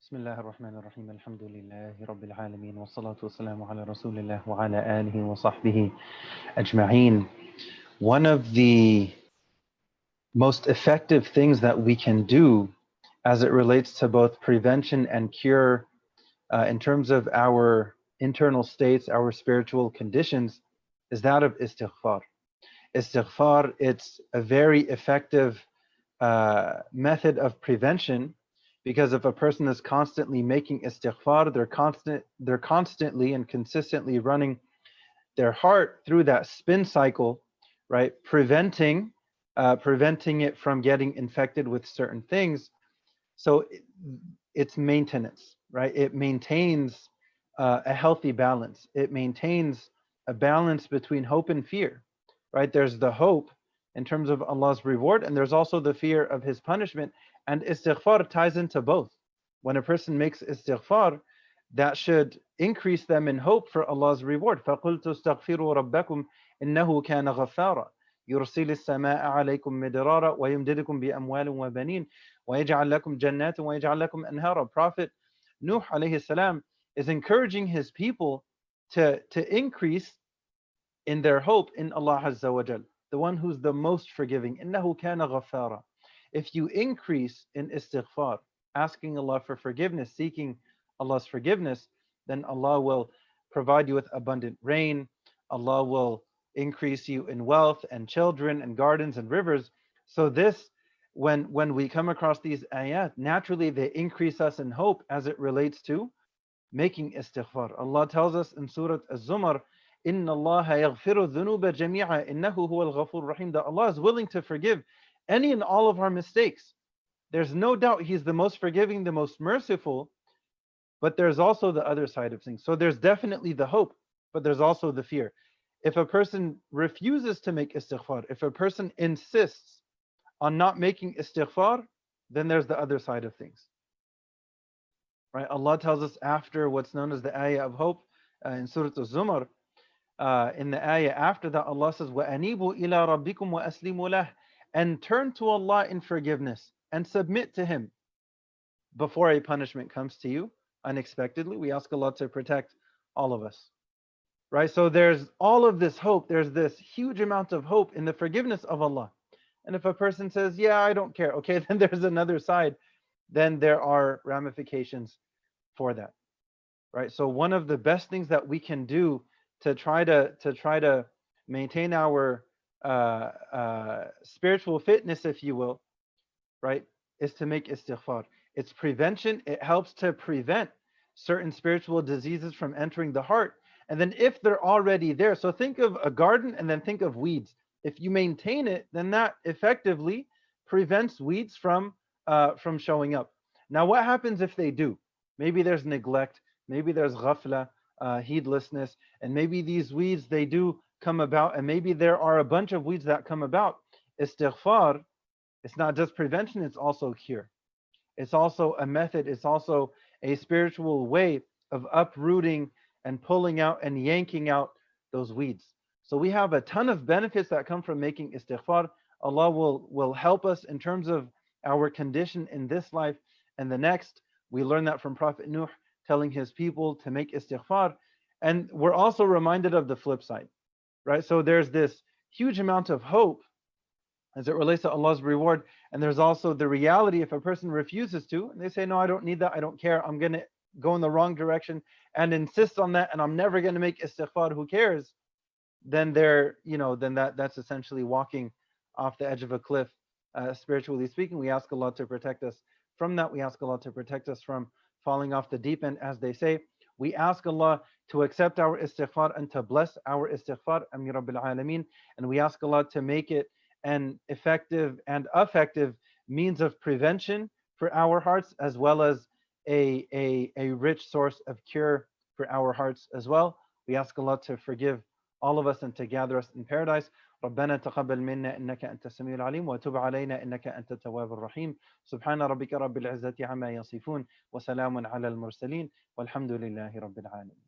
بسم الله الرحمن الرحيم الحمد لله رب العالمين والصلاة والسلام على رسول الله وعلى آله وصحبه أجمعين. One of the most effective things that we can do as it relates to both prevention and cure in terms of our internal states, our spiritual conditions, is that of istighfar. Istighfar, it's a very effective method of prevention, because if a person is constantly making istighfar, they're constantly and consistently running their heart through that spin cycle, right? Preventing it from getting infected with certain things. So it's maintenance, right? It maintains a healthy balance. It maintains a balance between hope and fear, right? There's the hope in terms of Allah's reward, and there's also the fear of His punishment. And istighfar ties into both. When a person makes istighfar, that should increase them in hope for Allah's reward. فَقُلْتُ اسْتَغْفِرُوا رَبَّكُمْ إِنَّهُ كَانَ غَفَّارًا يُرْسِلِ السَّمَاءَ عَلَيْكُمْ مِدْرَارًا وَيُمْدِدْكُمْ بِأَمْوَالٍ وَبَنِينَ وَيَجْعَلْ لَكُمْ جَنَّاتٍ وَيَجْعَلْ لَكُمْ أَنْهَارًا. Prophet Nuh alayhi salam is encouraging his people to increase in their hope in Allah Azza wa Jal, the one who's the most forgiving. إِنَّهُ كَانَ غَفَّارًا. If you increase in istighfar, asking Allah for forgiveness, seeking Allah's forgiveness, then Allah will provide you with abundant rain. Allah will increase you in wealth and children and gardens and rivers. So this, when we come across these ayat, naturally they increase us in hope as it relates to making istighfar. Allah tells us in Surah Az-Zumar, إِنَّ اللَّهَ يَغْفِرُ الذُّنُوبَ جَمِيعًا إِنَّهُ هُوَ الْغَفُورُ الرَّحِيمُ, that Allah is willing to forgive any and all of our mistakes. There's no doubt He's the most forgiving, the most merciful, but there's also the other side of things. So there's definitely the hope, but there's also the fear. If a person refuses to make istighfar, if a person insists on not making istighfar, then there's the other side of things. Right? Allah tells us after what's known as the ayah of hope in Surah Az-Zumar, in the ayah after that, Allah says, وَأَنِيبُوا إِلَىٰ رَبِّكُمْ وَأَسْلِمُوا لَهُ, and turn to Allah in forgiveness and submit to Him before a punishment comes to you unexpectedly. We ask Allah to protect all of us. Right? So there's all of this hope. There's this huge amount of hope in the forgiveness of Allah. And if a person says, yeah, I don't care, okay, then there's another side. Then there are ramifications for that. Right? So one of the best things that we can do to try to maintain our spiritual fitness, if you will, right, is to make istighfar. It's prevention. It helps to prevent certain spiritual diseases from entering the heart. And then if they're already there, so think of a garden and then think of weeds. If you maintain it, then that effectively prevents weeds from showing up. Now, what happens if they do? Maybe there's neglect, maybe there's ghafla, heedlessness, and maybe these weeds, they do come about, and maybe there are a bunch of weeds that come about. Istighfar, it's not just prevention, it's also cure. It's also a method, it's also a spiritual way of uprooting and pulling out and yanking out those weeds. So we have a ton of benefits that come from making istighfar. Allah will help us in terms of our condition in this life and the next. We learn that from Prophet Nuh telling his people to make istighfar. And we're also reminded of the flip side, right? So there's this huge amount of hope as it relates to Allah's reward. And there's also the reality, if a person refuses to, and they say, no, I don't need that, I don't care, I'm going to go in the wrong direction and insist on that, and I'm never going to make istighfar, who cares? Then that's essentially walking off the edge of a cliff, spiritually speaking. We ask Allah to protect us from that. We ask Allah to protect us from falling off the deep end, as they say. We ask Allah to accept our istighfar and to bless our istighfar, Ameen Rabbil Alameen. And we ask Allah to make it an effective and effective means of prevention for our hearts, as well as a rich source of cure for our hearts as well. We ask Allah to forgive all of us and to gather us in paradise. ربنا تقبل منا إنك أنت السميع العليم وتب علينا إنك أنت التواب الرحيم سبحان ربك رب العزة عما يصفون وسلام على المرسلين والحمد لله رب العالمين.